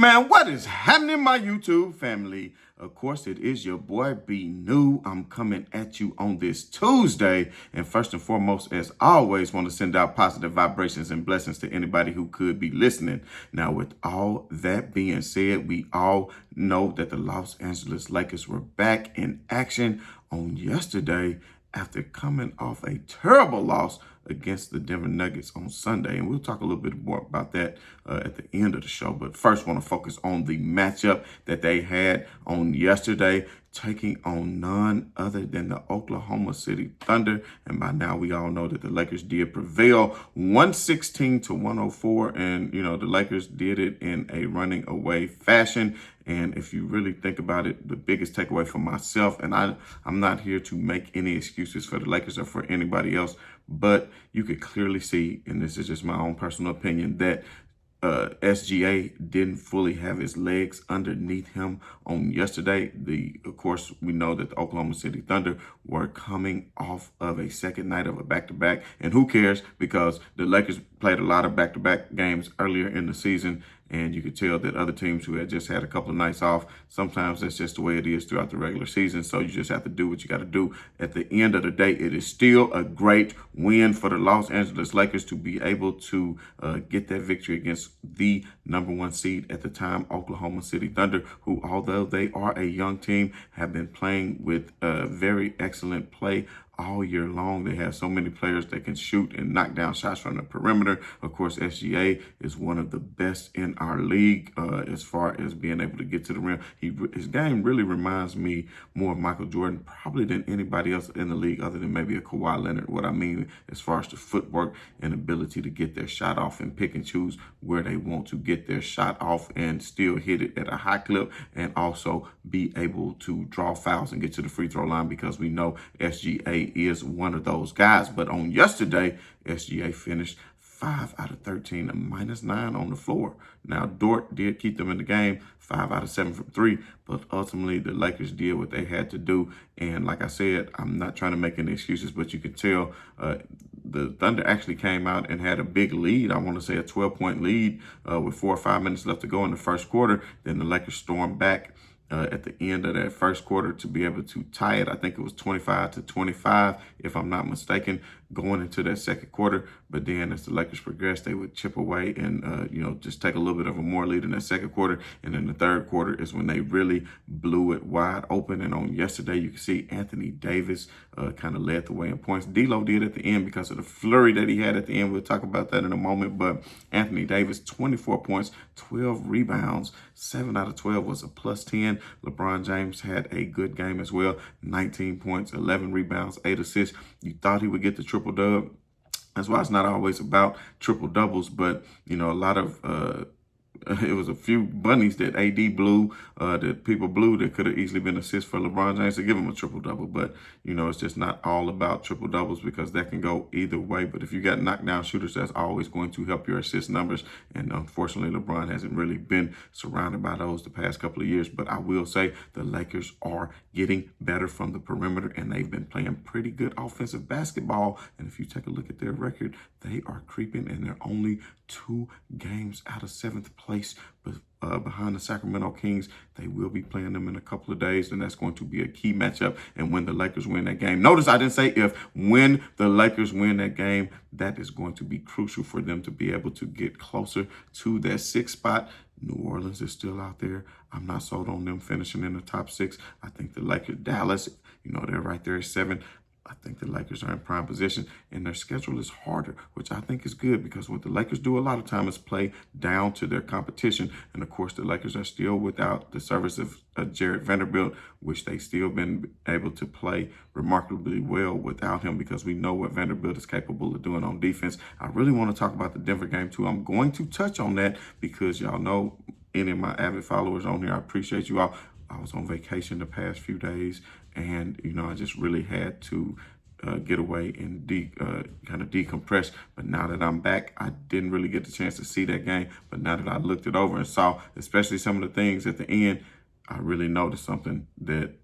Man, what is happening, my YouTube family? Of course, it is your boy B New. I'm coming at you on this Tuesday. And first and foremost, as always, want to send out positive vibrations and blessings to anybody who could be listening. Now, with all that being said, we all know that the Los Angeles Lakers were back in action on yesterday after coming off a terrible loss against the Denver Nuggets on Sunday. And we'll talk a little bit more about that at the end of the show. But first, want to focus on the matchup that they had on yesterday, taking on none other than the Oklahoma City Thunder. And by now, we all know that the Lakers did prevail 116-104. And, you know, the Lakers did it in a running away fashion. And if you really think about it, the biggest takeaway for myself, and I'm not here to make any excuses for the Lakers or for anybody else, but you could clearly see, and this is just my own personal opinion, that SGA didn't fully have his legs underneath him on yesterday. Of course, we know that the Oklahoma City Thunder were coming off of a second night of a back-to-back, and who cares, because the Lakers played a lot of back-to-back games earlier in the season, and you could tell that other teams who had just had a couple of nights off, sometimes that's just the way it is throughout the regular season. So you just have to do what you got to do. At the end of the day, it is still a great win for the Los Angeles Lakers to be able to get that victory against the number one seed at the time, Oklahoma City Thunder, who, although they are a young team, have been playing with very excellent play all year long. They have so many players that can shoot and knock down shots from the perimeter. Of course, SGA is one of the best in our league as far as being able to get to the rim. His game really reminds me more of Michael Jordan, probably than anybody else in the league other than maybe a Kawhi Leonard. What I mean as far as the footwork and ability to get their shot off and pick and choose where they want to get their shot off and still hit it at a high clip, and also be able to draw fouls and get to the free throw line, because we know SGA is one of those guys. But on yesterday, SGA finished 5 out of 13, a -9 on the floor. Now, Dort did keep them in the game, 5 out of 7 from 3, but ultimately the Lakers did what they had to do. And like I said, I'm not trying to make any excuses, but you could tell the Thunder actually came out and had a big lead. I want to say a 12-point lead with 4 or 5 minutes left to go in the first quarter. Then the Lakers stormed back at the end of that first quarter to be able to tie it. I think it was 25-25, if I'm not mistaken, going into that second quarter. But then as the Lakers progressed, they would chip away and, just take a little bit of a more lead in that second quarter. And then the third quarter is when they really blew it wide open. And on yesterday, you can see Anthony Davis kind of led the way in points. D'Lo did at the end because of the flurry that he had at the end. We'll talk about that in a moment. But Anthony Davis, 24 points, 12 rebounds, 7 out of 12 was a +10. LeBron James had a good game as well, 19 points, 11 rebounds, 8 assists. You thought he would get the triple-dub. That's why it's not always about triple-doubles, but, a lot of it was a few bunnies that AD blew, that people blew, that could have easily been assists for LeBron James to give him a triple-double. But, it's just not all about triple-doubles, because that can go either way. But if you got knockdown shooters, that's always going to help your assist numbers. And unfortunately, LeBron hasn't really been surrounded by those the past couple of years. But I will say the Lakers are getting better from the perimeter, and they've been playing pretty good offensive basketball. And if you take a look at their record, they are creeping, and they're only 2 games out of 7th place behind the Sacramento Kings. They will be playing them in a couple of days, and that's going to be a key matchup. And when the Lakers win that game, notice I didn't say if, when the Lakers win that game, that is going to be crucial for them to be able to get closer to that 6th spot. New Orleans is still out there. I'm not sold on them finishing in the top 6. I think the Lakers, Dallas, they're right there at 7. I think the Lakers are in prime position, and their schedule is harder, which I think is good, because what the Lakers do a lot of time is play down to their competition. And of course, the Lakers are still without the service of Jared Vanderbilt, which they still been able to play remarkably well without him, because we know what Vanderbilt is capable of doing on defense. I really want to talk about the Denver game too. I'm going to touch on that because y'all know, any of my avid followers on here, I appreciate you all. I was on vacation the past few days, and, I just really had to get away and kind of decompress. But now that I'm back, I didn't really get the chance to see that game. But now that I looked it over and saw, especially some of the things at the end, I really noticed something that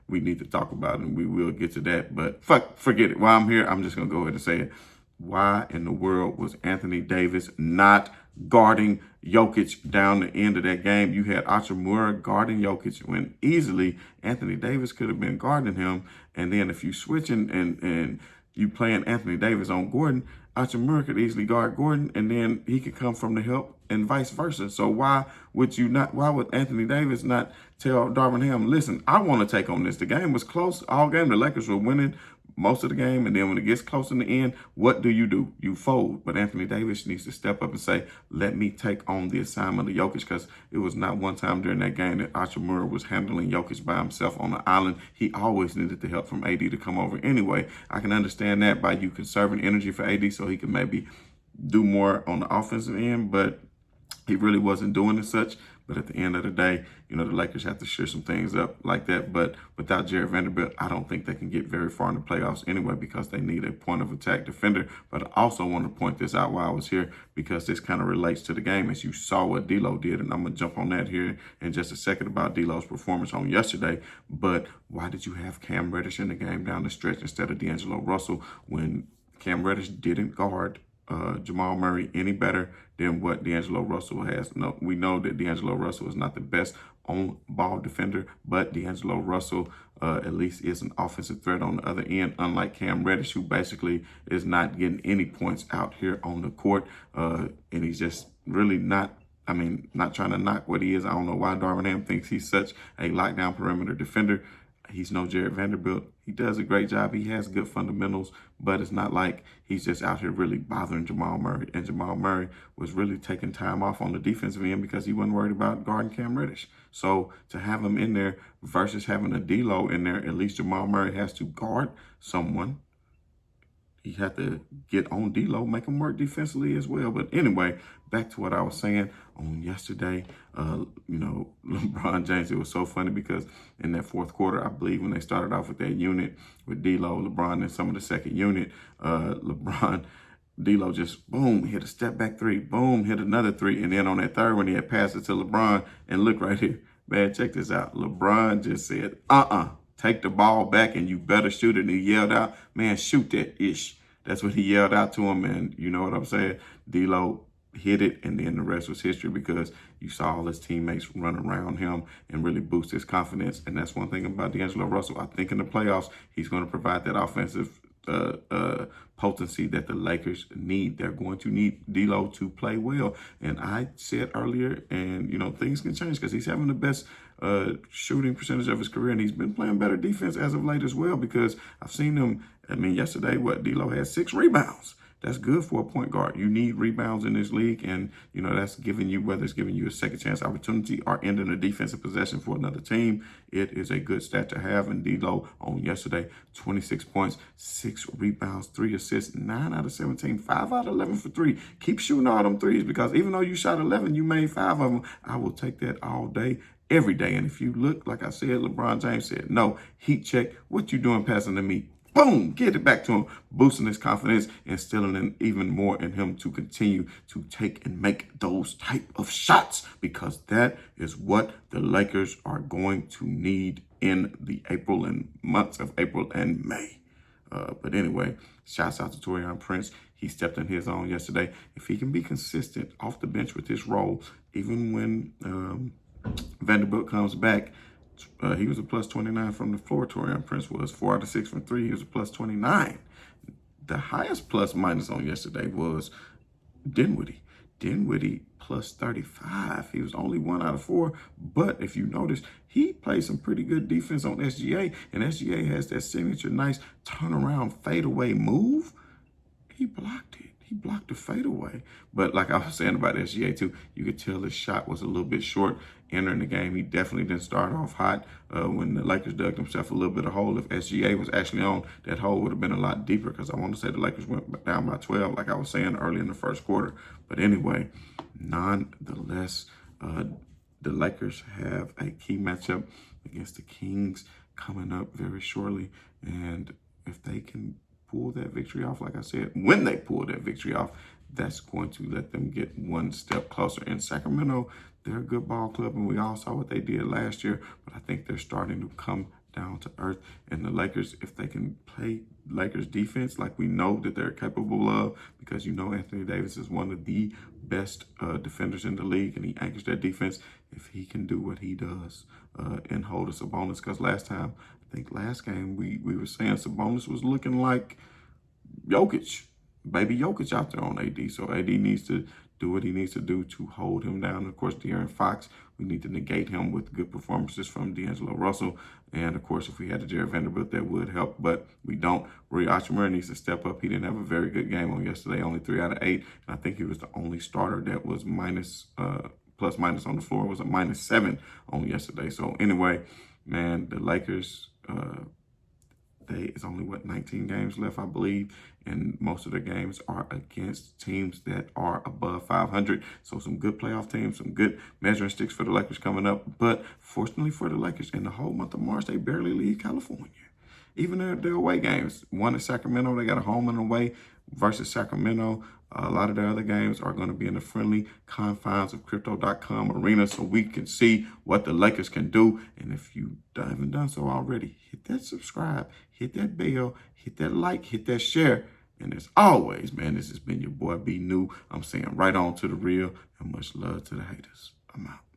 we need to talk about, and we will get to that. But forget it. While I'm here, I'm just going to go ahead and say it. Why in the world was Anthony Davis not guarding Jokic down the end of that game. You had Hachimura guarding Jokic when easily Anthony Davis could have been guarding him. And then if you switching and you playing Anthony Davis on Gordon, Hachimura could easily guard Gordon, and then he could come from the help and vice versa. So why would Anthony Davis not tell Darvin Ham, listen, I want to take on this. The game was close all game. The Lakers were winning most of the game, and then when it gets close in the end, what do? You fold. But Anthony Davis needs to step up and say, let me take on the assignment of Jokic, because it was not one time during that game that Hachimura was handling Jokic by himself on the island. He always needed the help from AD to come over anyway. I can understand that by you conserving energy for AD so he can maybe do more on the offensive end, but he really wasn't doing as such. But at the end of the day, the Lakers have to share some things up like that. But without Jared Vanderbilt, I don't think they can get very far in the playoffs anyway, because they need a point of attack defender. But I also want to point this out while I was here, because this kind of relates to the game, as you saw what D'Lo did. And I'm going to jump on that here in just a second about D'Lo's performance on yesterday. But why did you have Cam Reddish in the game down the stretch instead of D'Angelo Russell when Cam Reddish didn't guard Jamal Murray any better than what D'Angelo Russell has? No, we know that D'Angelo Russell is not the best on-ball defender, but D'Angelo Russell at least is an offensive threat on the other end, unlike Cam Reddish, who basically is not getting any points out here on the court, and he's just really not trying to knock what he is. I don't know why Darvin Ham thinks he's such a lockdown perimeter defender. He's no Jared Vanderbilt. He does a great job. He has good fundamentals, but it's not like he's just out here really bothering Jamal Murray. And Jamal Murray was really taking time off on the defensive end because he wasn't worried about guarding Cam Reddish. So to have him in there versus having a D'Lo in there, at least Jamal Murray has to guard someone. He had to get on D'Lo, make him work defensively as well. But anyway, back to what I was saying on yesterday. LeBron James, it was so funny because in that fourth quarter, I believe when they started off with that unit with D'Lo, LeBron, and some of the second unit, D'Lo just, boom, hit a step back three, boom, hit another three. And then on that third one, he had passed it to LeBron. And look right here, man, check this out. LeBron just said, take the ball back and you better shoot it. And he yelled out, man, shoot that ish. That's what he yelled out to him. And you know what I'm saying? D'Lo hit it, and then the rest was history, because you saw all his teammates run around him and really boost his confidence. And that's one thing about D'Angelo Russell. I think in the playoffs, he's going to provide that offensive potency that the Lakers need. They're going to need D'Lo to play well. And I said earlier, and things can change because he's having the best shooting percentage of his career, and he's been playing better defense as of late as well, because I've seen him. Yesterday, D'Lo had 6 rebounds. That's good for a point guard. You need rebounds in this league, and that's giving you, whether it's giving you a second chance opportunity or ending a defensive possession for another team, it is a good stat to have. And D'Lo on yesterday, 26 points, 6 rebounds, 3 assists, 9 out of 17, 5 out of 11 for 3. Keep shooting all them threes, because even though you shot 11, you made 5 of them. I will take that all day, every day. And if you look, like I said, LeBron James said, no, heat check. What you doing passing to me? Boom, get it back to him, boosting his confidence, instilling in even more in him to continue to take and make those type of shots, because that is what the Lakers are going to need in the months of April and May. But anyway, shouts out to Taurean Prince. He stepped in his own yesterday. If he can be consistent off the bench with his role, even when Vanderbilt comes back, he was a plus 29 from the floor. Taurean Prince was 4 out of 6 from 3. He was a plus 29. The highest plus minus on yesterday was Dinwiddie. Dinwiddie plus 35. He was only 1 out of 4. But if you notice, he played some pretty good defense on SGA. And SGA has that signature nice turnaround fadeaway move. He blocked it. He blocked the fadeaway. But like I was saying about SGA too, you could tell his shot was a little bit short entering the game. He definitely didn't start off hot. When the Lakers dug themselves a little bit of hole, if SGA was actually on, that hole would have been a lot deeper, because I want to say the Lakers went down by 12, like I was saying early in the first quarter. But anyway, nonetheless, the Lakers have a key matchup against the Kings coming up very shortly. And if they can pull that victory off, like I said, when they pull that victory off, that's going to let them get one step closer. In Sacramento, they're a good ball club, and we all saw what they did last year, but I think they're starting to come down to earth. And the Lakers, if they can play Lakers defense like we know that they're capable of, because you know Anthony Davis is one of the best defenders in the league, and he anchors that defense. If he can do what he does and hold a Sabonis, because last game we were saying Sabonis was looking like Jokic, baby Jokic out there on AD. So AD needs to do what he needs to do to hold him down. Of course, De'Aaron Fox, we need to negate him with good performances from D'Angelo Russell. And of course, if we had a Jared Vanderbilt, that would help, but we don't. Rui Hachimura needs to step up. He didn't have a very good game on yesterday, only 3 out of 8. And I think he was the only starter that was plus minus on the floor. It was a -7 on yesterday. So anyway, man, the Lakers, it's only 19 games left, I believe, and most of the games are against teams that are above 500. So some good playoff teams, some good measuring sticks for the Lakers coming up. But fortunately for the Lakers, in the whole month of March, they barely leave California. Even their away games, one at Sacramento, they got a home and away versus Sacramento. A lot of their other games are going to be in the friendly confines of Crypto.com arena, so we can see what the Lakers can do. And if you haven't done so already, hit that subscribe, hit that bell, hit that like, hit that share. And as always, man, this has been your boy B New. I'm saying right on to the real, and much love to the haters. I'm out.